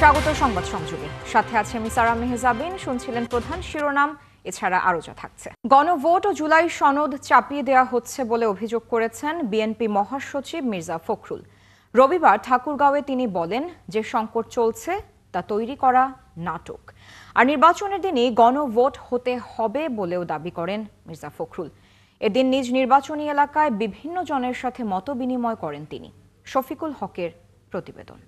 স্বাগত সংবাদ সংযোগে, সাথে আছে আমি সারা মেহজাবিন। শুনছিলেন প্রধান শিরোনাম, এছাড়া আরো যা থাকছে। গণভোট ও জুলাই সনদ চাপিয়ে দেওয়া হচ্ছে বলে অভিযোগ করেছেন বিএনপি মহাসচিব মির্জা ফখরুল। রবিবার ঠাকুরগাঁওয়ে তিনি বলেন, যে সংকট চলছে তা তৈরি করা নাটক, আর নির্বাচনের দিনই গণভোট হতে হবে বলেও দাবি করেন মির্জা ফখরুল। এদিন নিজ নির্বাচনী এলাকায় বিভিন্ন জনের সাথে মত বিনিময় করেন তিনি। শফিকুল হকের প্রতিবেদন।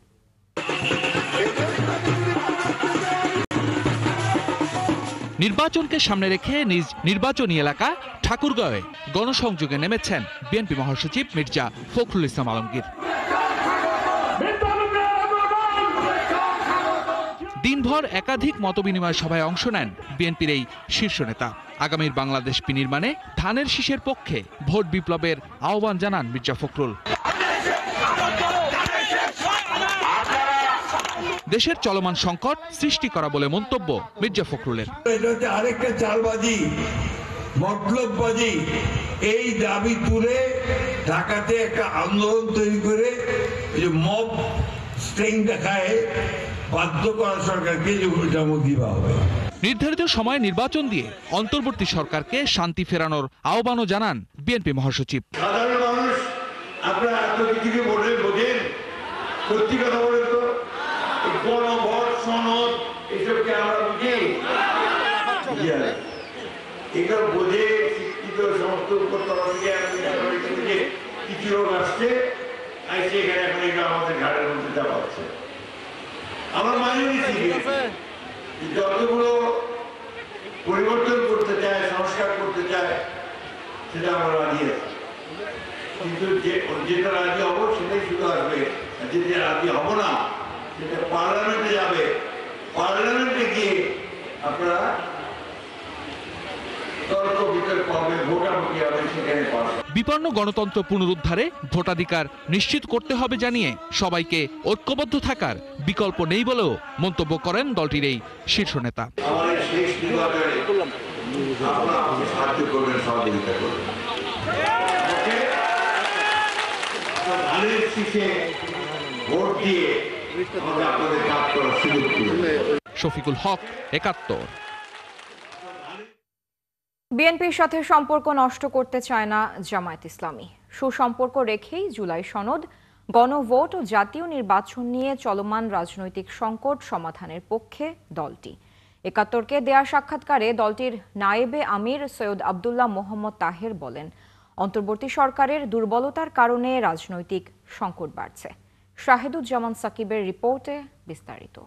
নির্বাচনকে সামনে রেখে নিজ নির্বাচনী এলাকা ঠাকুরগাঁওয়ে গণসংযোগে নেমেছেন বিএনপি মহাসচিব মির্জা ফখরুল ইসলাম আলমগীর। দিনভর একাধিক মতবিনিময় সভায় অংশ নেন বিএনপির এই শীর্ষ নেতা। আগামীর বাংলাদেশ বিনির্মাণে ধানের শীষের পক্ষে ভোট বিপ্লবের আহ্বান জানান মির্জা ফখরুল। দেশের চলমান সংকট সৃষ্টি করা বলে মন্তব্য মির্জা ফখরুলের। আরেকটা চালবাজি, মতলববাজি, এই দাবি তুলে ঢাকাতে একটা আন্দোলন তৈরি করে মব স্ট্রিং দেখায় বাধ্য করা সরকারকে দিবা হবে। নির্ধারিত সময়ে নির্বাচন দিয়ে অন্তর্বর্তী সরকারকে শান্তি ফেরানোর আহ্বানও জানান বিএনপি মহাসচিব। সাধারণ মানুষ আপনারা এত কিছু বোঝেন, সত্যি কথা বলেন তো, গণভোট সনদ এসবকে আমরা বুঝি, এগুলো বোঝে শিক্ষিত সমস্ত বুঝে কিছু লোক আসছে এখানে এখন এগুলো আমাদের ঘাড়ের মধ্যে চাপাচ্ছে। আমরা মানি নিচ্ছি যতগুলো পরিবর্তন করতে চায়, সংস্কার করতে চায়, সেটা আমরা রাজি আছি, কিন্তু যেটা রাজি হবো সেটাই শুধু আসবে, যেটা রাজি হবো না সেটা পার্লামেন্টে যাবে। পার্লামেন্টে গিয়ে আপনারা তর্ক বিতর্ক হবে, ভোটাভুটি হবে, সেখানে বিপন্ন গণতন্ত্র পুনরুদ্ধারে ভোটাধিকার নিশ্চিত করতে হবে জানিয়ে সবাইকে ঐক্যবদ্ধ থাকার বিকল্প নেই বলেও মন্তব্য করেন দলটির এই শীর্ষ নেতা। আমাদের শেষ নির্বাচনে আপনারা আমাকে সাহায্য করবেন, সহযোগিতা করবেন। ধানের শীষে ভোট দিয়ে আপনাদের কাজ করার সুযোগ দিবেন। শফিকুল হক, ৭১। বিএনপির সাথে সম্পর্ক নষ্ট করতে চায় না জামায়াত ইসলামী। সুসম্পর্ক রেখেই জুলাই সনদ, গণভোট ও জাতীয় নির্বাচন নিয়ে চলমান রাজনৈতিক সংকট সমাধানের পক্ষে দলটি। ৭১কে দেয়া সাক্ষাৎকারে দলটির নায়েবে আমির সৈয়দ আব্দুল্লাহ মোহাম্মদ তাহের বলেন, অন্তর্বর্তী সরকারের দুর্বলতার কারণে রাজনৈতিক সংকট বাড়ছে। শাহেদুজ্জামান সাকিবের রিপোর্টে বিস্তারিত।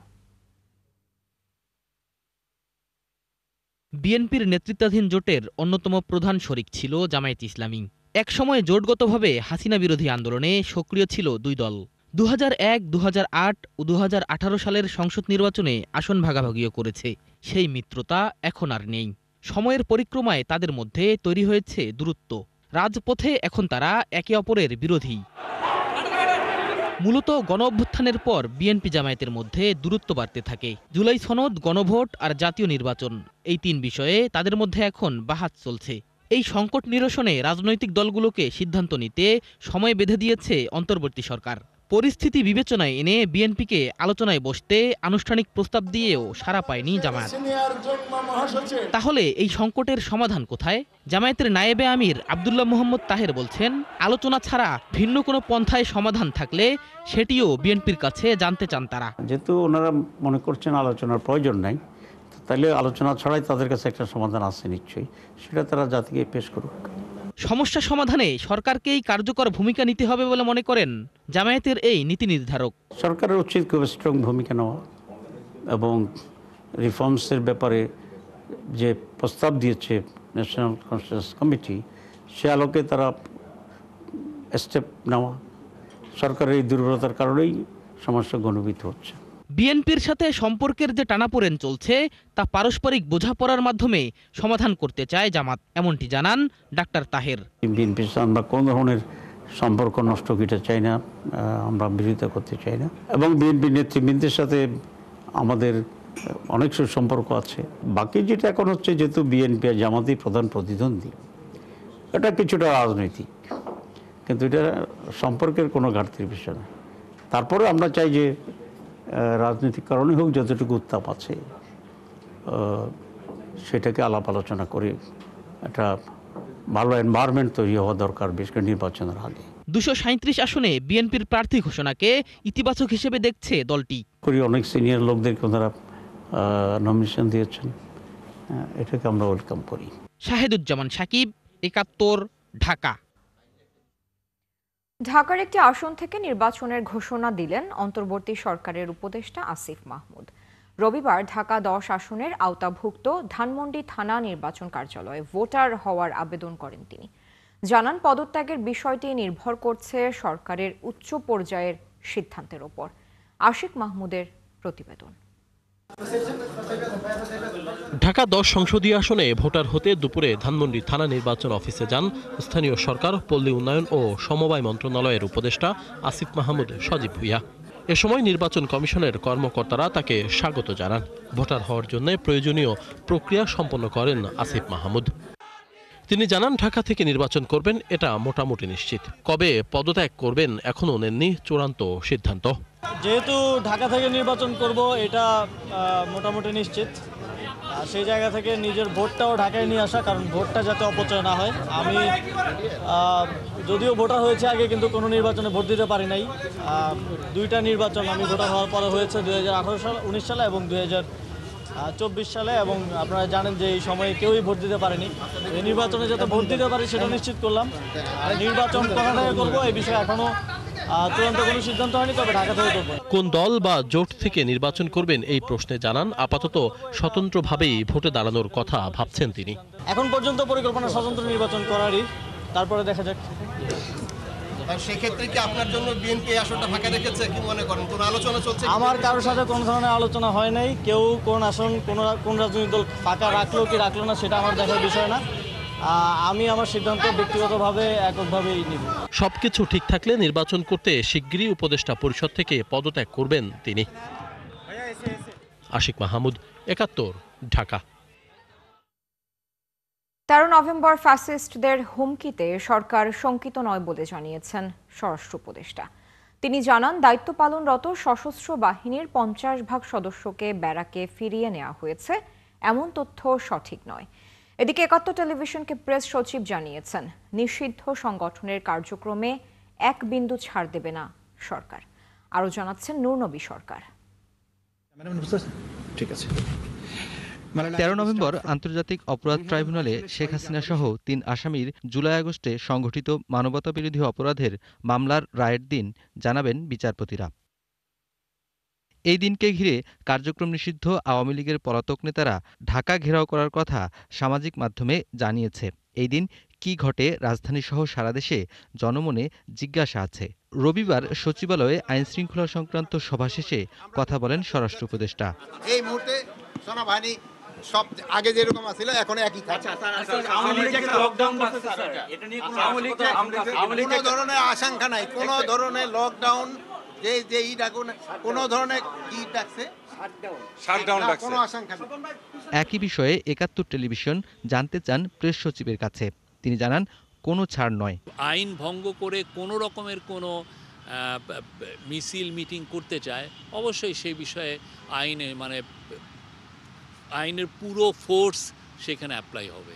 বিএনপির নেতৃত্বাধীন জোটের অন্যতম প্রধান শরিক ছিল জামায়াত ইসলামী। একসময় জোটগতভাবে হাসিনা বিরোধী আন্দোলনে সক্রিয় ছিল দুই দল। 2001, 2008 ও 2018 সালের সংসদ নির্বাচনে আসন ভাগাভাগিও করেছে। সেই মিত্রতা এখন আর নেই। সময়ের পরিক্রমায় তাদের মধ্যে তৈরি হয়েছে দূরত্ব। রাজপথে এখন তারা একে অপরের বিরোধী। মূলত গণ অভ্যুত্থানের পর বিএনপি জামায়াতের মধ্যে দূরত্ব বাড়তে থাকে। জুলাই সনদ, গণভোট আর জাতীয় নির্বাচন, এই তিন বিষয়ে তাদের মধ্যে এখন বাহাত চলছে। এই সংকট নিরসনে রাজনৈতিক দলগুলোকে সিদ্ধান্ত নিতে সময় বেঁধে দিয়েছে অন্তর্বর্তী সরকার। পরিস্থিতি বিবেচনায় এনে বিএনপিকে আলোচনায় বসতে আনুষ্ঠানিক প্রস্তাব দিয়েও সাড়া পায়নি জামায়াত। তাহলে এই সংকটের সমাধান কোথায়? জামায়াতের নায়েবে আমির আব্দুল্লাহ মোহাম্মদ তাহের বলছেন, আলোচনা ছাড়া ভিন্ন কোনো পন্থায় সমাধান থাকলে সেটিও বিএনপির কাছে জানতে চান তারা। যেহেতু ওনারা মনে করছেন আলোচনার প্রয়োজন নাই, তাহলে আলোচনা ছাড়াই তাদের কাছে একটা সমাধান আছে নিশ্চয়ই, সেটা তারা জাতিকে পেশ করুক। সমস্যা সমাধানে সরকারকেই কার্যকর ভূমিকা নিতে হবে বলে মনে করেন জামায়াতের এই নীতি নির্ধারক। সরকারের উচিত খুব স্ট্রং ভূমিকা নেওয়া এবং রিফর্মসের ব্যাপারে যে প্রস্তাব দিয়েছে ন্যাশনাল কনসেনসাস কমিটি, সে আলোকে তারা স্টেপ নেওয়া। সরকারের এই দুর্বলতার কারণেই সমস্যা ঘনীভূত হচ্ছে। বিএনপির সাথে সম্পর্কের যে টানাপোড়েন চলছে তা পারস্পরিক বোঝাপড়ার মাধ্যমে সমাধান করতে চায় জামাত, এমনটি জানান ডাক্তার তাহের। বিএনপির সাথে আমরা কোনো ধরনের সম্পর্ক নষ্ট করতে চাই না, আমরা বিরোধিতা করতে চাই না, এবং বিএনপি নেতৃবৃন্দের সাথে আমাদের অনেক সুসম্পর্ক আছে। বাকি যেটা এখন হচ্ছে, যেহেতু বিএনপি আর জামাতই প্রধান প্রতিদ্বন্দ্বী, এটা কিছুটা রাজনৈতিক, কিন্তু এটা সম্পর্কের কোনো ঘাটতির বিষয় না। তারপরে আমরা চাই যে রাজনৈতিক কারণে হোক যতটুকু উত্তাপ আছে সেটাকে আলাপ আলোচনা করে একটা ভালো এনভায়রনমেন্ট তৈরি হওয়া দরকার, বিশেষ করে নির্বাচনের আগে। 237 আসনে বিএনপির প্রার্থী ঘোষণাকে ইতিবাচক হিসেবে দেখছে দলটি। অনেক সিনিয়র লোকদেরকে ওনারা নমিনেশন দিয়েছেন, এটাকে আমরা ওয়েলকাম করি। শাহেদুজ্জামান সাকিব, 71, ঢাকা। ঢাকার একটি আসন থেকে নির্বাচনের ঘোষণা দিলেন অন্তর্বর্তী সরকারের উপদেষ্টা আসিফ মাহমুদ। রবিবার ঢাকা 10 আসনের আওতাভুক্ত ধানমন্ডি থানা নির্বাচন কার্যালয়ে ভোটার হওয়ার আবেদন করেন তিনি। জানান, পদত্যাগের বিষয়টি নির্ভর করছে সরকারের উচ্চ পর্যায়ের সিদ্ধান্তের ওপর। আশিক মাহমুদের প্রতিবেদন। ঢাকা 10 সংসদীয় আসনে ভোটার হতে দুপুরে ধানমন্ডি থানা নির্বাচন অফিসে যান স্থানীয় সরকার, পল্লী উন্নয়ন ও সমবায় মন্ত্রণালয়ের উপদেষ্টা আসিফ মাহমুদ সজীব ভুইয়া। এ সময় নির্বাচন কমিশনের কর্মকর্তারা তাকে স্বাগত জানান। ভোটার হওয়ার জন্য প্রয়োজনীয় প্রক্রিয়া সম্পন্ন করেন আসিফ মাহমুদ। তিনি জানান, ঢাকা থেকে নির্বাচন করবেন এটা মোটামুটি নিশ্চিত। কবে পদত্যাগ করবেন এখনও নেননি চূড়ান্ত সিদ্ধান্ত। যেহেতু ঢাকা থেকে নির্বাচন করব এটা মোটামুটি নিশ্চিত। সেই জায়গা থেকে নিজের ভোটটাও ঢাকায় নিয়ে আসা, কারণ ভোটটা যাতে অপচয় না হয়। আমি যদিও ভোটার হয়েছে আগে, কিন্তু কোনো নির্বাচনে ভোট দিতে পারি নাই। 2টা নির্বাচন আমি ভোটার হওয়ার পরে হয়েছে, 2019 সালে এবং 2024 সালে, এবং আপনারা জানেন যে এই সময়ে কেউই ভোট দিতে পারেনি। এই নির্বাচনে যাতে ভোট দিতে পারি সেটা নিশ্চিত করলাম। নির্বাচন কোথা থেকে করবো এই বিষয়ে এখনও চূড়ান্ত কোনো সিদ্ধান্ত হয়নি, তবে ঢাকা থেকে করবো। কোন দল বা জোট থেকে নির্বাচন করবেন এই প্রশ্নে জানান, আপাতত স্বতন্ত্রভাবেই ভোটে দাঁড়ানোর কথা ভাবছেন তিনি। এখন পর্যন্ত পরিকল্পনা স্বতন্ত্র নির্বাচন করারই, তারপরে দেখা যাক। সেক্ষেত্রে কি আপনার জন্য বিএনপি আসনটা ফাঁকা রেখেছে, কি মনে করেন? কোনো আলোচনা চলছে? আমার কারোর সাথে কোনো ধরনের আলোচনা হয় নাই। কেউ কোন আসন কোন রাজনৈতিক দল ফাঁকা রাখলো কি রাখলো না সেটা আমার দেখার বিষয় না। আমি আমার সিদ্ধান্ত ব্যক্তিগতভাবে এককভাবেই নিব। সবকিছু ঠিক থাকলে নির্বাচন করতে শিগগিরই উপদেষ্টা পরিষদ থেকে পদত্যাগ করবেন তিনি। আশিক মাহমুদ, 71, ঢাকা। 13 নভেম্বর ফ্যাসিস্টদের হুমকিতে সরকার শঙ্কিত নয় বলে জানিয়েছেন স্বরাষ্ট্র উপদেষ্টা। তিনি জানান, দায়িত্ব পালনরত সশস্ত্র বাহিনীর 50% সদস্যকে ব্যারাকে ফিরিয়ে নেওয়া হয়েছে, এমন তথ্য সঠিক নয়। এদিকে 71 টেলিভিশনকে প্রেস সচিব জানিয়েছেন, নিষিদ্ধ সংগঠনের কার্যক্রমে এক বিন্দু ছাড় দেবে না সরকার। আরও জানাচ্ছেন নূরনবী সরকার। ঠিক আছে। 13 নভেম্বর আন্তর্জাতিক অপরাধ ট্রাইব্যুনালে শেখ হাসিনা সহ 3 আসামির জুলাই আগস্টে সংঘটিত মানবতাবিরোধী অপরাধের মামলার রায়ের দিন জানাবেন বিচারপতিরা। এই দিনকে ঘিরে কার্যক্রম নিষিদ্ধ আওয়ামী লীগের পলাতক নেতারা ঢাকা ঘেরাও করার কথা সামাজিক মাধ্যমে জানিয়েছে। এই দিন কি ঘটে রাজধানীসহ সারা দেশে জনমনে জিজ্ঞাসা আছে। রবিবার সচিবালয়ে আইনশৃঙ্খলা সংক্রান্ত সভা শেষে কথা বলেন স্বরাষ্ট্র উপদেষ্টা। এই মুহূর্তে সেনাবাহিনী সব আগে যেরকম ছিল এখন একই থাকছে। কোনো ধরনের আশঙ্কা নাই, কোনো ধরনের লকডাউন যে কোনো ধরনের কি ডাকছে কোনো আশঙ্কা নেই। একই বিষয়ে 71 টেলিভিশন জানতে চান প্রেস সচিবের কাছে। তিনি জানান, কোনো ছাড় নয়। আইন ভঙ্গ করে কোনো রকমের কোনো মিছিল মিটিং করতে চায়, অবশ্যই সেই বিষয়ে আইনের পুরো ফোর্স সেখানে অ্যাপ্লাই হবে।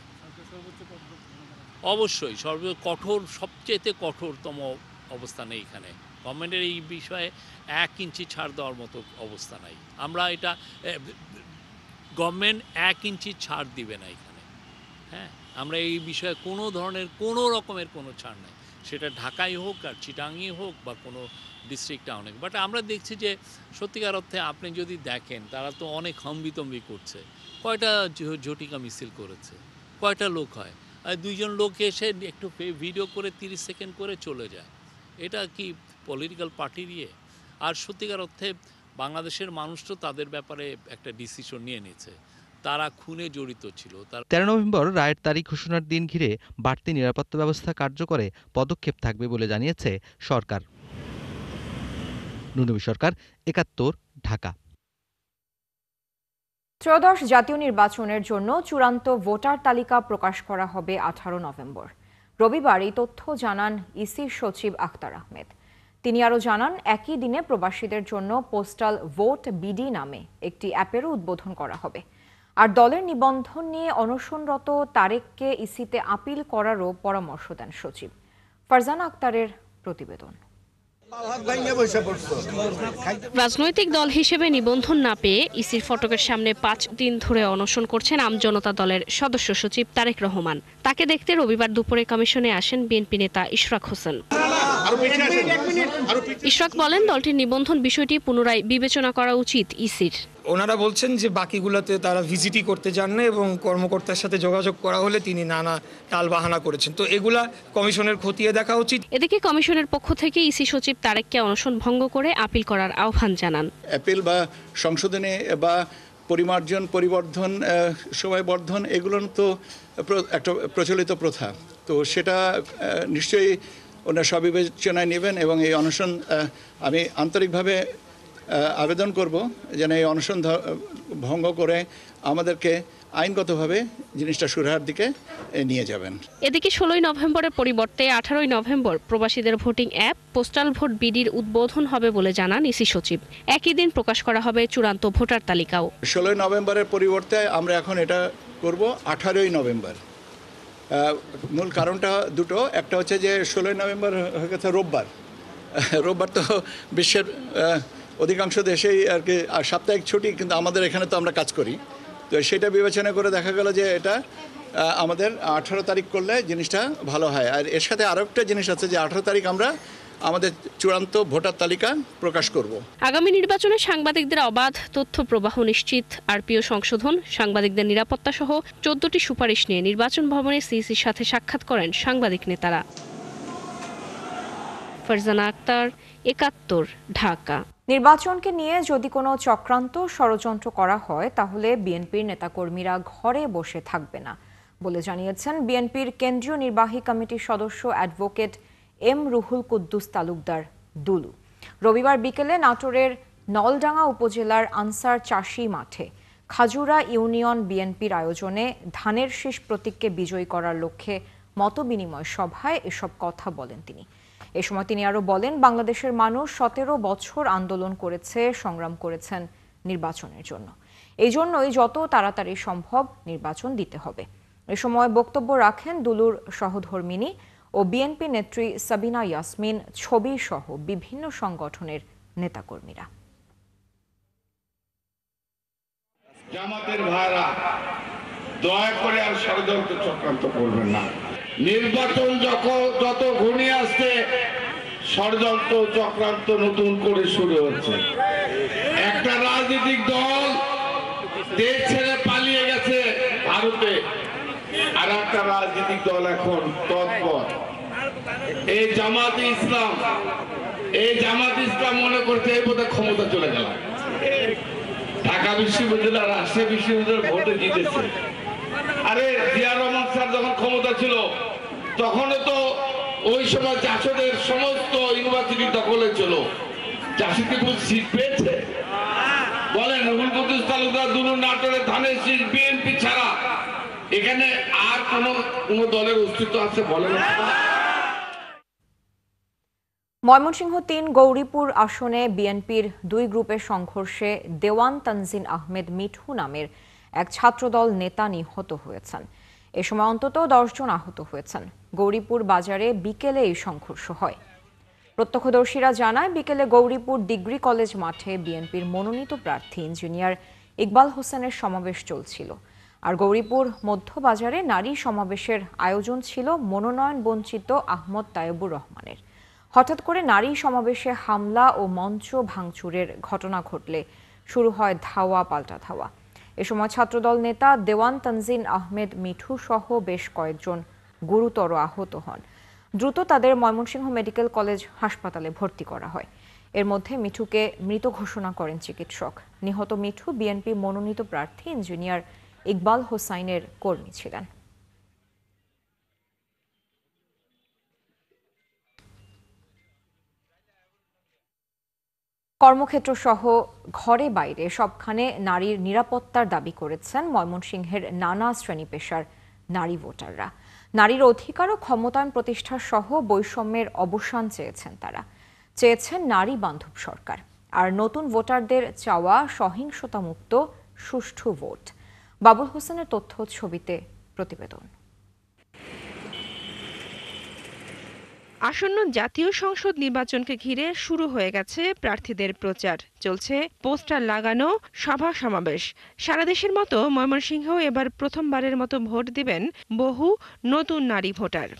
অবশ্যই সবচেয়ে কঠোরতম অবস্থান এইখানে। গভর্নমেন্টের এই বিষয়ে 1 ইঞ্চি ছাড় দেওয়ার মতো অবস্থা নাই। আমরা এটা গভর্নমেন্ট 1 ইঞ্চি ছাড় দিবে না এখানে। হ্যাঁ, আমরা এই বিষয়ে কোনো রকমের কোনো ছাড় নাই, সেটা ঢাকায় হোক আর চিটাঙ্গি হোক বা কোনো ডিস্ট্রিক্ট টাউনে। বাট আমরা দেখছি যে সত্যিকার অর্থে আপনি যদি দেখেন, তারা তো অনেক হম্বিতম্বি করছে। কয়টা ঝটিকা মিছিল করেছে, কয়টা লোক হয়, আর 2 জন লোক এসে একটু ভিডিও করে 30 সেকেন্ড করে চলে যায়। এটা কি পলিটিক্যাল পার্টির ইয়ে? আর সত্যিকার অর্থে বাংলাদেশের মানুষ তো তাদের ব্যাপারে একটা ডিসিশন নিয়ে নিয়েছে, তারা খুনে জড়িত ছিল। 13 নভেম্বর রায়ের তারিখ ঘোষণার দিন ঘিরে বাড়তি নিরাপত্তা ব্যবস্থা কার্যকরে পদক্ষেপ থাকবে বলে জানিয়েছে সরকার। নূরনবী সরকার, 71, ঢাকা। ত্রয়োদশ জাতীয় নির্বাচনের জন্য চূড়ান্ত ভোটার তালিকা প্রকাশ করা হবে 18 নভেম্বর। রবিবার এই তথ্য জানান ইসির সচিব আখতার আহমেদ। তিনি আরও জানান, একই দিনে প্রবাসীদের জন্য পোস্টাল ভোট বিডি নামে একটি অ্যাপেরও উদ্বোধন করা হবে। আর দলের নিবন্ধন নিয়ে অনশনরত তারেককে ইসিতে আপিল করারও পরামর্শ দেন সচিব। ফারজানা আক্তারের প্রতিবেদন। রাজনৈতিক দল হিসেবে নিবন্ধন না পেয়ে ইসির ফটকের সামনে 5 দিন ধরে অনশন করছেন আমজনতা দলের সদস্য সচিব তারেক রহমান। তাকে দেখতে রবিবার দুপুরে কমিশনে আসেন বিএনপি নেতা ইশরাক হোসেন। ইশরাক বলেন, দলটির নিবন্ধন বিষয়টি পুনরায় বিবেচনা করা উচিত ইসির। ওনারা বলছেন যে বাকিগুলোতে তারা ভিজিটই করতে যান না এবং কর্মকর্তার সাথে যোগাযোগ করা হলে তিনি নানা টালবাহানা করেছেন। তো এগুলা কমিশনের খতিয়ে দেখা উচিত। এদিকে কমিশনের পক্ষ থেকে ইসি সচিব তারেককে অনশন ভঙ্গ করে আপিল করার আহ্বান জানান। অ্যাপিল বা সংশোধনে বা পরিমার্জন, পরিবর্ধন, সময়বর্ধন এগুলো তো একটা প্রচলিত প্রথা। তো সেটা নিশ্চয়ই ওনারা সবিবেচনায় নেবেন এবং এই অনশন আমি আন্তরিকভাবে আবেদন করব যেন এই অনশন ভঙ্গ করে আমাদেরকে আইনগতভাবে জিনিসটা সুরাহার দিকে নিয়ে যাবেন। এদিকে 16 নভেম্বরের পরিবর্তে 18 নভেম্বর প্রবাসীদের ভোটিং অ্যাপ পোস্টাল ভোট বিডির উদ্বোধন হবে বলে জানান ইসি সচিব। একই দিন প্রকাশ করা হবে চূড়ান্ত ভোটার তালিকাও। 16 নভেম্বরের পরিবর্তে আমরা এখন এটা করব 18 নভেম্বর। মূল কারণটা দুটো, একটা হচ্ছে যে 16 নভেম্বর হয়ে গেছে রোববার। রোববার তো বিশ্বের অধিকাংশ দেশেই আর কি সাপ্তাহিক ছুটি, কিন্তু আমাদের এখানে তো আমরা কাজ করি। তো সেটা বিবেচনা করে দেখা গেল যে এটা আমাদের 18 তারিখ করলে জিনিসটা ভালো হয়। আর এর সাথে আরও একটা জিনিস আছে যে 18 তারিখ আমরা আমাদের চূড়ান্ত ভোটার তালিকা প্রকাশ করব। আগামী নির্বাচনে সাংবাদিকদের অবাধ তথ্য প্রবাহ নিশ্চিত, আরপিও সংশোধন, সাংবাদিকদের নিরাপত্তা সহ 14টি সুপারিশ নিয়ে নির্বাচন ভবনে সিইসির সাথে সাক্ষাৎ করেন সাংবাদিক নেতারা। ফারজানা আক্তার, 71, ঢাকা। নির্বাচনকে নিয়ে যদি কোনো চক্রান্ত ষড়যন্ত্র করা হয় তাহলে বিএনপির নেতাকর্মীরা ঘরে বসে থাকবে না বলে জানিয়েছেন বিএনপির কেন্দ্রীয় নির্বাহী কমিটির সদস্য অ্যাডভোকেট এম রুহুল কুদ্দুস তালুকদার দুলু। রবিবার বিকেলে নাটোরের নলডাঙ্গা উপজেলার আনসার চাষী মাঠে খাজুরা ইউনিয়ন বিএনপির আয়োজনে ধানের শীষ প্রতীককে বিজয়ী করার লক্ষ্যে মতবিনিময় সভায় এসব কথা বলেন তিনি। এ সময় তিনি আরও বলেন, বাংলাদেশের মানুষ 17 বছর আন্দোলন করেছে, সংগ্রাম করেছেন নির্বাচনের জন্য। এই জন্যই যত তাড়াতাড়ি সম্ভব নির্বাচন দিতে হবে। এ সময় বক্তব্য রাখেন দুলুর সহধর্মিনী ও বিএনপি নেত্রী সাবিনা ইয়াসমিন, ছবি সহ বিভিন্ন সংগঠনের নেতাকর্মীরা। জামাতের ভাইরা দয়া করে আর ষড়যন্ত্র চক্রান্ত করবেন না। নির্বাচন যত ঘনিয়ে আসছে ষড়যন্ত্র চক্রান্ত নতুন করে শুরু হচ্ছে। একটা রাজনৈতিক দল দেশ ছেড়ে পালিয়ে গেছে ভারতে, আর একটা রাজনৈতিক দল এখন তৎপর। এই জামাতে ইসলাম মনে করছে এই বোধহয় ক্ষমতা চলে গেল। ঢাকা বিশ্ববিদ্যালয়, রাজশাহী বিশ্ববিদ্যালয় ভোটে জিতেছে। আরে জিয়া রহমান স্যার যখন ক্ষমতা ছিল তখনও তো ওই সময় জাসদের সমস্ত ইউনিভার্সিটি দখলে ছিল। জাসদকে সিট পেয়েছে বলেন? রুহুল কুদ্দুস তালুকদার দুলু নাটোরে ধানের শীষ বিএনপি ছাড়া এখানে আর কোন দলের অস্তিত্ব আছে বলেন? ময়মনসিংহ 3 গৌরীপুর আসনে বিএনপির 2 গ্রুপের সংঘর্ষে দেওয়ান তানজিন আহমেদ মিঠু নামের এক ছাত্রদল নেতা নিহত হয়েছেন। এ সময় অন্তত 10 জন আহত হয়েছেন। গৌরীপুর বাজারে বিকেলে এই সংঘর্ষ হয়। প্রত্যক্ষদর্শীরা জানায়, বিকেলে গৌরীপুর ডিগ্রি কলেজ মাঠে বিএনপির মনোনীত প্রার্থী ইঞ্জিনিয়ার ইকবাল হোসেনের সমাবেশ চলছিল। আর গৌরীপুর মধ্যবাজারে নারী সমাবেশের আয়োজন ছিল মনোনয়ন বঞ্চিত আহমদ তায়েবুর রহমানের। হঠাৎ করে নারী সমাবেশে হামলা ও মঞ্চ ভাঙচুরের ঘটনা ঘটলে শুরু হয় ধাওয়া পাল্টা ধাওয়া। এ সময় ছাত্রদল নেতা দেওয়ান তানজিন আহমেদ মিঠু সহ বেশ কয়েকজন গুরুতর আহত হন। দ্রুত তাদের ময়মনসিংহ মেডিকেল কলেজ হাসপাতালে ভর্তি করা হয়। এর মধ্যে মিঠুকে মৃত ঘোষণা করেন চিকিৎসক। নিহত মিঠু বিএনপি মনোনীত প্রার্থী ইঞ্জিনিয়ার ইকবাল হোসাইনের কর্মী ছিলেন। কর্মক্ষেত্র সহ ঘরে বাইরে সবখানে নারীর নিরাপত্তার দাবি করেছেন ময়মনসিংহের নানা শ্রেণী পেশার নারী ভোটাররা। নারীর অধিকার ও ক্ষমতায়ন প্রতিষ্ঠা সহ বৈষম্যের অবসান চেয়েছেন তারা। চেয়েছেন নারী বান্ধব সরকার। আর নতুন ভোটারদের চাওয়া সহিংসতামুক্ত সুষ্ঠু ভোট। বাবুল হোসেনের তথ্য ছবিতে প্রতিবেদন। আসন্ন জাতীয় সংসদ নির্বাচনকে ঘিরে শুরু হয়ে গেছে প্রার্থীদের প্রচার, চলছে পোস্টার লাগানো, সভা সমাবেশ। সারা দেশের মতো ময়মনসিংহেও এবার প্রথমবারের মতো ভোট দিবেন বহু নতুন নারী ভোটার।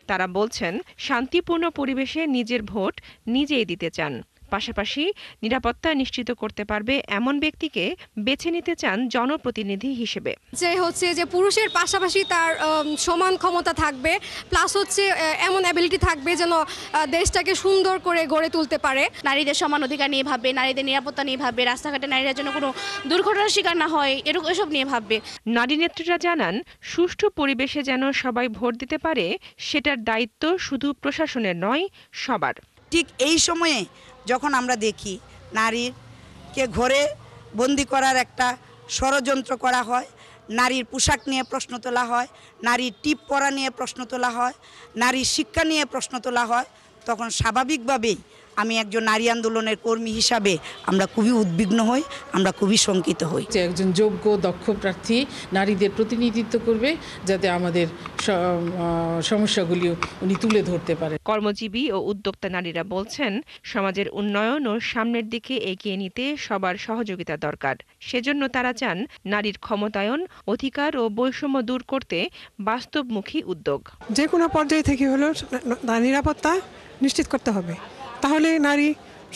তারা বলছেন শান্তিপূর্ণ পরিবেশে নিজের ভোট নিজেই দিতে চান, পাশাপাশি নিরাপত্তা নিশ্চিত করতে পারবে এমন ব্যক্তিকে বেছে নিতে চান জনপ্রতিনিধি হিসেবে। যে পুরুষের পাশাপাশি তার সমান ক্ষমতা থাকবে, প্লাস এমন অ্যাবিলিটি থাকবে যেন দেশটাকে সুন্দর করে গড়ে তুলতে পারে। নারীদের সমান অধিকার নিয়ে ভাববে, নারীদের নিরাপত্তা নিয়ে ভাববে, রাস্তাঘাটে নারীরা যেন কোনো দুর্ঘটনার শিকার না হয়, এসব নিয়ে ভাববে। নারী নেত্রীরা জানান সুষ্ঠু পরিবেশে যেন সবাই ভোট দিতে পারে সেটার দায়িত্ব শুধু প্রশাসনের নয়, সবার। ঠিক এই সময়ে যখন আমরা দেখি নারীকে ঘরে বন্দি করার একটা ষড়যন্ত্র করা হয়, নারীর পোশাক নিয়ে প্রশ্ন তোলা হয়, নারীর টিপ পরা নিয়ে প্রশ্ন তোলা হয়, নারীর শিক্ষা নিয়ে প্রশ্ন তোলা হয়, তখন স্বাভাবিকভাবেই আমি একজন নারী আন্দোলনের কর্মী হিসাবে আমরা খুবই উদ্বিগ্ন হই, আমরা খুবই শঙ্কিত হই। যে একজন যোগ্য দক্ষ প্রার্থী নারীদের প্রতিনিধিত্ব করবে, যাতে আমাদের সমস্যাগুলি উনি তুলে ধরতে পারে। কর্মজীবী ও উদ্যোক্তা নারীরা বলছেন সমাজের উন্নয়ন ও সামনের দিকে এগিয়ে নিতে সবার সহযোগিতা দরকার। সেজন্য তারা চান নারীর ক্ষমতায়ন, অধিকার ও বৈষম্য দূর করতে বাস্তবমুখী উদ্যোগ। যে কোনো পর্যায়ে থেকে হলেও নিরাপত্তা নিশ্চিত করতে হবে, তাহলে নারী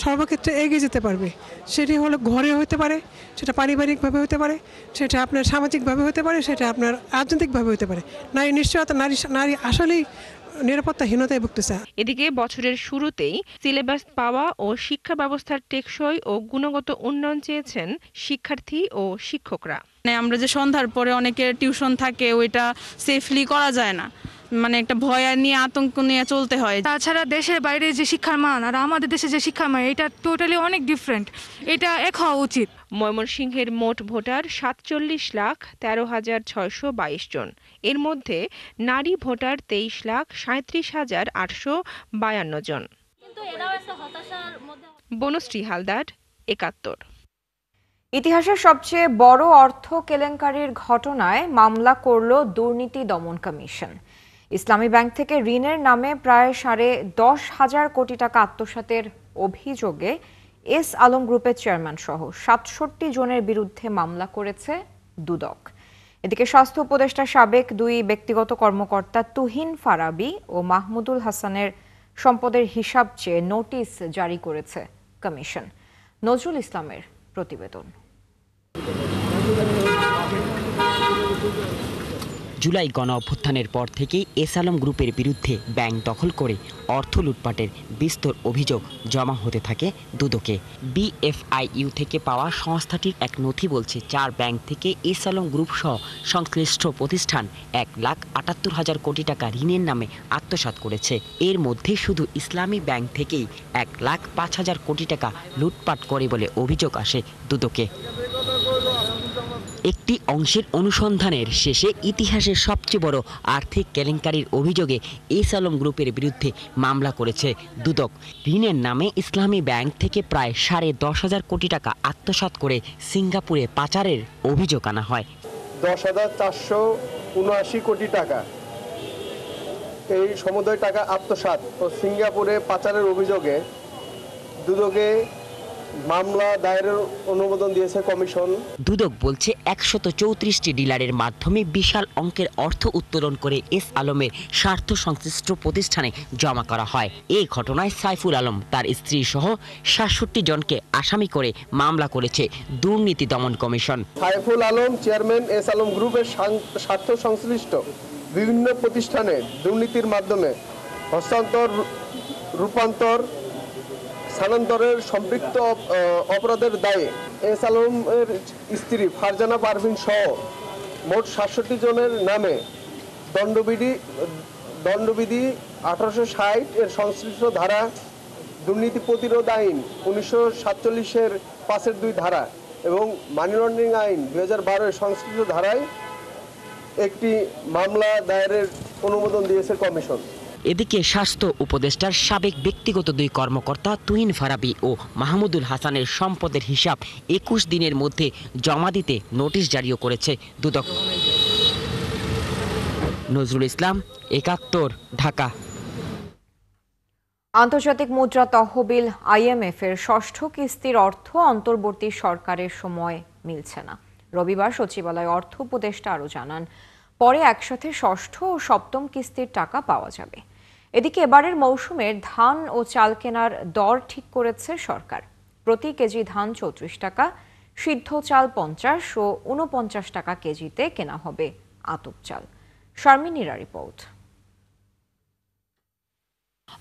সর্বক্ষেত্রে এগিয়ে যেতে পারবে। সেটি হলো ঘরে হতে পারে, সেটা পারিবারিকভাবে হতে পারে, সেটা আপনার সামাজিকভাবে হতে পারে, সেটা আপনার রাজনৈতিকভাবে হতে পারে। নারী নিশ্চয়তা নারী আসলেই নিরাপত্তাহীনতায় ভুগতেছে। এদিকে বছরের শুরুতেই সিলেবাস পাওয়া ও শিক্ষা ব্যবস্থার টেকসই ও গুণগত উন্নয়ন চেয়েছেন শিক্ষার্থী ও শিক্ষকরা। আমরা যে সন্ধ্যার পরে অনেকের টিউশন থাকে, ওইটা সেফলি করা যায় না, একটা ভয় নিয়ে আতঙ্ক নিয়ে চলতে হয়। তাছাড়া দেশের বাইরে যে শিক্ষার মান আর আমাদের দেশে যে শিক্ষার মান, এটা টোটালি অনেক ডিফারেন্ট, এটা এক হওয়া উচিত। ময়মনসিংহের মোট ভোটার 47,13,622 জন। এর মধ্যে নারী ভোটার 23,37,852 জন। বনশ্রী হালদার, ৭১। ইতিহাসের সবচেয়ে বড় অর্থ কেলেঙ্কারির ঘটনায় মামলা করল দুর্নীতি দমন কমিশন। ইসলামী ব্যাংক থেকে ঋণের নামে প্রায় 10,500 কোটি টাকা আত্মসাতের অভিযোগে এস আলম গ্রুপের চেয়ারম্যান সহ 67 জনের বিরুদ্ধে মামলা করেছে দুদক। এদিকে স্বাস্থ্য উপদেষ্টা সাবেক দুই ব্যক্তিগত কর্মকর্তা তুহিন ফারাবি ও মাহমুদুল হাসানের সম্পদের হিসাব চেয়ে নোটিশ জারি করেছে কমিশন। নজরুল ইসলামের প্রতিবেদন। জুলাই গণ অভ্যুত্থানের পর থেকেই এস আলম গ্রুপের বিরুদ্ধে ব্যাংক দখল করে অর্থ লুটপাটের বিস্তর অভিযোগ জমা হতে থাকে দুদকে। বিএফআইইউ থেকে পাওয়া সংস্থাটির এক নথি বলছে 4 ব্যাংক থেকে এস আলম গ্রুপ সহ সংশ্লিষ্ট প্রতিষ্ঠান 1,78,000 কোটি টাকা ঋণের নামে আত্মসাৎ করেছে। এর মধ্যে শুধু ইসলামী ব্যাংক থেকেই 1,05,000 কোটি টাকা লুটপাট করে বলে অভিযোগ আসে দুদকে। একটি অংশের অনুসন্ধানের শেষে ইতিহাসের সবচেয়ে বড় আর্থিক কেলেঙ্কারির অভিযোগে এস আলম গ্রুপের বিরুদ্ধে মামলা করেছে দুদক। ঋণের নামে ইসলামী ব্যাংক থেকে প্রায় 10,500 কোটি টাকা আত্মসাৎ করে সিঙ্গাপুরে পাচারের অভিযোগ আনা হয়। 10,479 কোটি টাকা এই সমুদয় টাকা আত্মসাৎ ও সিঙ্গাপুরে পাচারের অভিযোগে দুদকে মামলা দায়েরের অনুমোদন দিয়েছে কমিশন। দুদক বলছে 134টি ডিলারের মাধ্যমে বিশাল অঙ্কের অর্থ উত্তোলন করে এস আলমের স্বার্থ সংশ্লিষ্ট প্রতিষ্ঠানে জমা করা হয়। এই ঘটনায় সাইফুল আলম, তার স্ত্রী সহ 67 জনকে আসামি করে মামলা করেছে দুর্নীতি দমন commission. Saiful Alam chairman S Alam গ্রুপের স্বার্থ সংশ্লিষ্ট বিভিন্ন প্রতিষ্ঠানে দুর্নীতির মাধ্যমে হস্তান্তর, রূপান্তর, স্থানান্তরের সম্পৃক্ত অপরাধের দায়ে এস আলমের স্ত্রী ফারজানা পারভিন সহ মোট 67 জনের নামে দণ্ডবিধি 1860 এর সংশ্লিষ্ট ধারা, দুর্নীতি প্রতিরোধ আইন 1947-এর 5-2 ধারা এবং মানি লন্ডারিং আইন 2012-এর সংশ্লিষ্ট ধারায় একটি মামলা দায়েরের অনুমোদন দিয়েছে কমিশন। এদিকে স্বাস্থ্য উপদেষ্টার সাবেক ব্যক্তিগত 2 কর্মকর্তা তুহিন ফারাবি ও মাহমুদুল হাসানের সম্পদের হিসাব 21 দিনের মধ্যে জমা দিতে নোটিশ জারিও করেছে দুদক। নজরুল ইসলাম, ৭১, ঢাকা। আন্তর্জাতিক মুদ্রা তহবিল IMF এর ষষ্ঠ কিস্তির অর্থ অন্তর্বর্তী সরকারের সময় মিলছে না। রবিবার সচিবালয় অর্থ উপদেষ্টা আরও জানান, পরে একসাথে ষষ্ঠ ও সপ্তম কিস্তির টাকা পাওয়া যাবে। এদিকে এবারের মৌসুমের ধান ও চাল কেনার দর ঠিক করেছে সরকার। প্রতি কেজি ধান 34 টাকা, সিদ্ধ চাল 50 ও 49 টাকা কেজিতে কেনা হবে আতপ চাল। শারমিনীরা রিপোর্ট।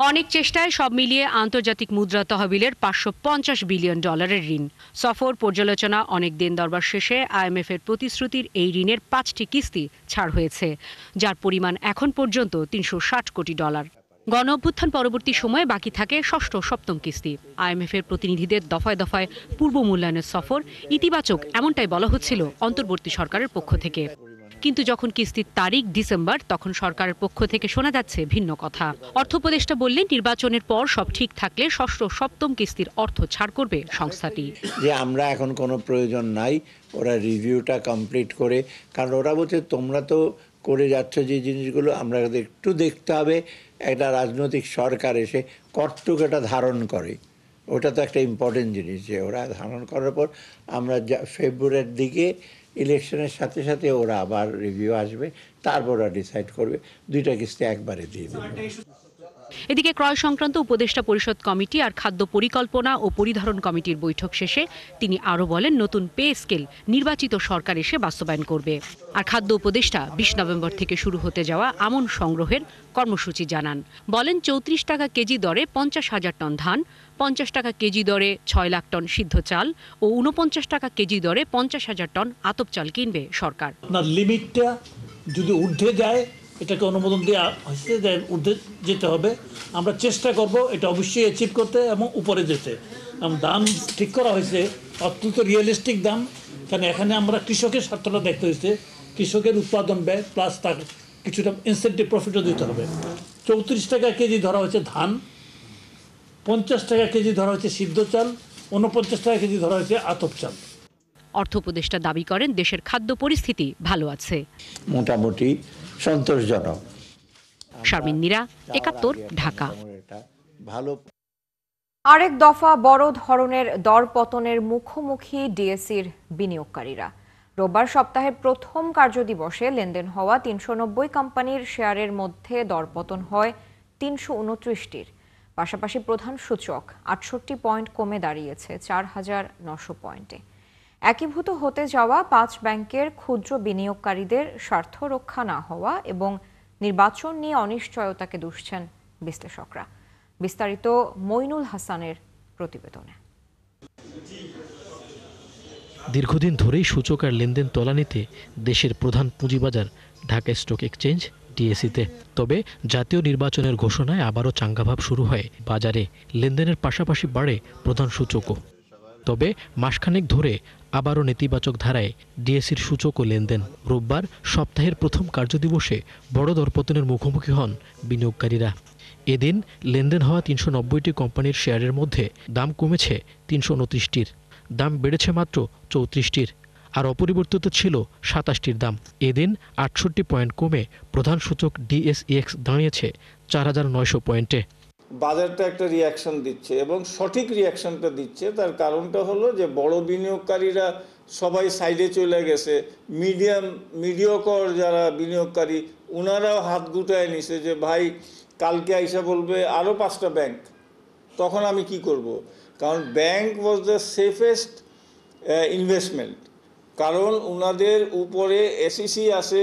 অনেক চেষ্টায় সব মিলিয়ে আন্তর্জাতিক মুদ্রা তহবিলের $550 বিলিয়ন ঋণ। সফর, পর্যালোচনা, অনেক দিন দরবার শেষে IMF এর প্রতিশ্রুতির এই ঋণের 5টি কিস্তি ছাড় হয়েছে, যার পরিমাণ এখন পর্যন্ত $360 কোটি। গণ অভ্যুত্থান পরবর্তী সময়ে বাকি থাকে ষষ্ঠ ও সপ্তম কিস্তি। IMF এর প্রতিনিধিদের দফায় দফায় পূর্ব মূল্যায়নের সফর ইতিবাচক, এমনটাই বলা হচ্ছিল অন্তর্বর্তী সরকারের পক্ষ থেকে। কিন্তু যখন কিস্তির তারিখ ডিসেম্বর, তখন সরকারের পক্ষ থেকে শোনা যাচ্ছে ভিন্ন কথা। অর্থ উপদেষ্টা বললেন, নির্বাচনের পর সব ঠিক থাকলে ষষ্ঠ সপ্তম কিস্তির অর্থ ছাড় করবে সংস্থাটি। যে আমরা এখন কোনো প্রয়োজন নাই, ওরা রিভিউটা কমপ্লিট করে, কারণ ওরা বলছে তোমরা তো করে যাচ্ছ যে জিনিসগুলো, আমরা একটু দেখতে হবে একটা রাজনৈতিক সরকার এসে কতটুকু এটা ধারণ করে। ওটা তো একটা ইম্পর্টেন্ট জিনিস, যে ওরা ধারণ করার পর আমরা ফেব্রুয়ারির দিকে ইলেকশনের সাথে সাথে ওরা আবার রিভিউ আসবে, তারপর ওরা ডিসাইড করবে। 2টা কিস্তি একবারে দিয়ে দেবে। এদিকে ক্রয় সংক্রান্ত উপদেষ্টা পরিষদ কমিটি আর খাদ্য পরিকল্পনা ও পরিধারণ কমিটির বৈঠক শেষে তিনি আরও বলেন, নতুন পে স্কেল নির্বাচিত সরকার এসে বাস্তবায়ন করবে। আর খাদ্য উপদেষ্টা 20 নভেম্বর থেকে শুরু হতে যাওয়া আমন সংগ্রহের কর্মসূচি জানান। বলেন, 34 টাকা কেজি দরে 50,000 টন ধান, 50 টাকা কেজি দরে 6 লাখ টন সিদ্ধ চাল ও 49 টাকা কেজি দরে 50,000 টন আতপ চাল কিনবে সরকার। আপনার লিমিটটা যদি ঊর্ধ্বে যায়, এটাকে অনুমোদন দেওয়া হয়েছে যে ঊর্ধ্বে যেতে হবে। আমরা চেষ্টা করব এটা অবশ্যই অ্যাচিভ করতে এবং উপরে যেতে। দাম ঠিক করা হয়েছে অত্যন্ত রিয়েলিস্টিক দাম, কারণ এখানে আমরা কৃষকের স্বার্থটা দেখতে হয়েছে। কৃষকের উৎপাদন ব্যয় প্লাস তার কিছুটা ইনসেন্টিভ প্রফিটও দিতে হবে। 34 টাকা কেজি ধরা হয়েছে ধান, 50 টাকা কেজি ধরা হয়েছে সিদ্ধ চাল, 49 টাকা কেজি ধরা হয়েছে আতপ চাল। অর্থ উপদেষ্টা দাবি করেন, দেশের খাদ্য পরিস্থিতি ভালো আছে, মোটামুটি সন্তোষজনক। শারমিনীরা, ৭১, ঢাকা। ভালো। আরেক দফা বড় ধরনের দরপতনের মুখোমুখি ডিএসসির বিনিয়োগকারীরা। রোববার সপ্তাহের প্রথম কার্যদিবসে লেনদেন হওয়া 390 কোম্পানির শেয়ারের মধ্যে দরপতন হয় 329টির। পাশাপাশি প্রধান সূচক 68 পয়েন্ট কমে দাঁড়িয়েছে 4,900 পয়েন্টে। একীভূত হতে যাওয়া 5 ব্যাংকের ক্ষুদ্র বিনিয়োগকারীদের স্বার্থ রক্ষা না হওয়া এবং নির্বাচন নিয়ে অনিশ্চয়তাকে দুষছেন বিশ্লেষকরা। বিস্তারিত মইনুল হাসানের প্রতিবেদনে। দীর্ঘদিন ধরেই সূচক আর লেনদেন তলানিতে দেশের প্রধান পুঁজিবাজার ঢাকা স্টক এক্সচেঞ্জ ডিএসইতে। তবে জাতীয় নির্বাচনের ঘোষণায় আবারও চাঙ্গাভাব শুরু হয় বাজারে। লেনদেনের পাশাপাশি বাড়ে প্রধান সূচকও। তবে মাসখানেক ধরে আবারও নেতিবাচক ধারায় ডিএসইর সূচক ও লেনদেন। রোববার সপ্তাহের প্রথম কার্যদিবসে বড় দরপতনের মুখোমুখি হন বিনিয়োগকারীরা। এদিন লেনদেন হওয়া 390টি কোম্পানির শেয়ারের মধ্যে দাম কমেছে 329টির, দাম বেড়েছে মাত্র 34টির, আর অপরিবর্তিত ছিল 27টির দাম। এদিন 68 পয়েন্ট কমে প্রধান সূচক ডিএসইএক্স দাঁড়িয়েছে 4,900 পয়েন্টে। বাজারটা একটা রিয়াকশন দিচ্ছে এবং সঠিক রিয়াকশনটা দিচ্ছে। তার কারণটা হলো যে বড় বিনিয়োগকারীরা সবাই সাইডে চলে গেছে। মিডিয়কর যারা বিনিয়োগকারী, ওনারাও হাত গুটায় নিছে যে ভাই কালকে আইসা বলবে আরও 5টা ব্যাংক, তখন আমি কি করব? কারণ bank was the safest investment, কারণ ওনাদের উপরে এসইসি আছে,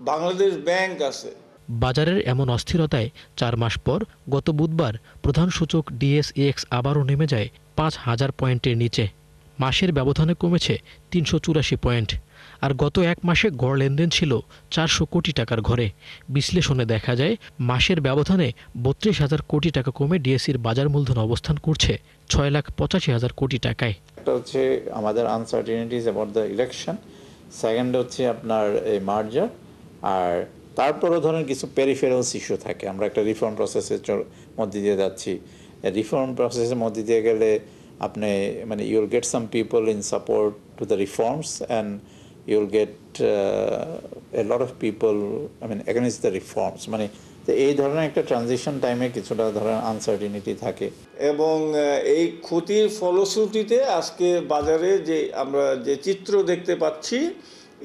বাংলাদেশ ব্যাংক আছে। বাজারের এমন অস্থিরতায় 4 মাস পর গত বুধবার প্রধান সূচক ডিএসইএক্স আবারও নেমে যায় 5,000 পয়েন্টের নিচে। মাসের ব্যবধানে কমেছে 384 পয়েন্ট, আর গত এক মাসে গড় লেনদেন ছিল 400 কোটি টাকার ঘরে। বিশ্লেষণে দেখা যায় মাসের ব্যবধানে 32,000 কোটি টাকা কমে ডিএসইর বাজার মূলধন অবস্থান করছে 6,85,000 কোটি টাকায়। একটা হচ্ছে আমাদের আনসার্টেনিটিজ অ্যাবাউট দ্য ইলেকশন, সেকেন্ড হচ্ছে আপনার এই মার্জার, আর তারপরও ধরেন কিছু পেরিফেরালস ইস্যু থাকে। আমরা একটা রিফর্ম প্রসেসের মধ্যে দিয়ে যাচ্ছি। রিফর্ম প্রসেসের মধ্যে দিয়ে গেলে আপনি মানে ইউল get some people in support to the reforms and Yule gate A lot of people against the reforms. মানে এই ধরনের একটা ট্রানজিশন টাইমে কিছুটা ধরেন আনসার্টিনিটি থাকে। এবং এই ক্ষতির ফলশ্রুতিতে আজকে বাজারে যে আমরা যে চিত্র দেখতে পাচ্ছি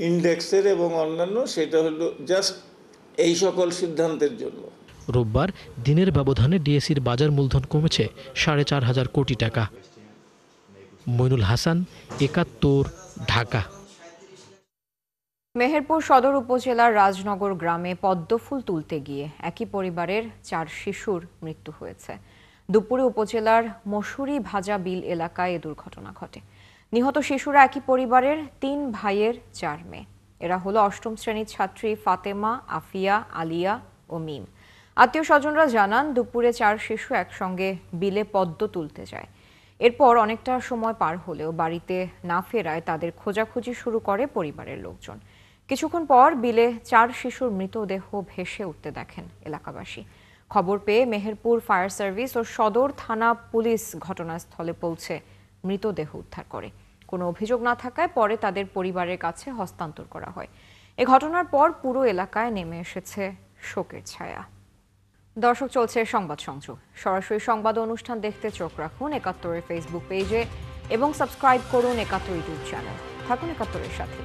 ইন্ডেক্সের এবং অন্যান্য, সেটা হলো জাস্ট এই সকল সিদ্ধান্তের জন্য। রোববার দিনের ব্যবধানে ডিএসইর বাজার মূলধন কমেছে 4.5 কোটি টাকা। মইনুল হাসান, 71, ঢাকা। মেহেরপুর সদর উপজেলার রাজনগর গ্রামে পদ্মফুল তুলতে গিয়ে একই পরিবারের 4 শিশুর মৃত্যু হয়েছে। দুপুরে উপজেলার মশুরি ভাজা বিল এলাকায় এ দুর্ঘটনা ঘটে। নিহত শিশুরা একই পরিবারের 3 ভাইয়ের 4 মেয়ে। এরা হলো 8ম শ্রেণীর ছাত্রী ফাতেমা, আফিয়া, আলিয়া ও মিম। আত্মীয় স্বজনরা জানান দুপুরে 4 শিশু একসঙ্গে বিলে পদ্ম তুলতে যায়। এরপর অনেকটা সময় পার হলেও বাড়িতে না ফেরায় তাদের খোঁজাখুঁজি শুরু করে পরিবারের লোকজন। কিছুক্ষণ পর বিলে 4 শিশুর মৃতদেহ ভেসে উঠতে দেখেন এলাকাবাসী। খবর পেয়ে মেহেরপুর ফায়ার সার্ভিস ও সদর থানা পুলিশ ঘটনাস্থলে পৌঁছে মৃতদেহ উদ্ধার করে। কোনো অভিযোগ না থাকায় পরে তাদের পরিবারের কাছে হস্তান্তর করা হয়। এ ঘটনার পর পুরো এলাকায় নেমে এসেছে শোকের ছায়া। দর্শক, চলছে সংবাদ সংযোগ। সরাসরি সংবাদ অনুষ্ঠান দেখতে চোখ রাখুন 71-এর ফেসবুক পেজে এবং সাবস্ক্রাইব করুন 71 ইউটিউব চ্যানেল। থাকুন 71-এর সাথে।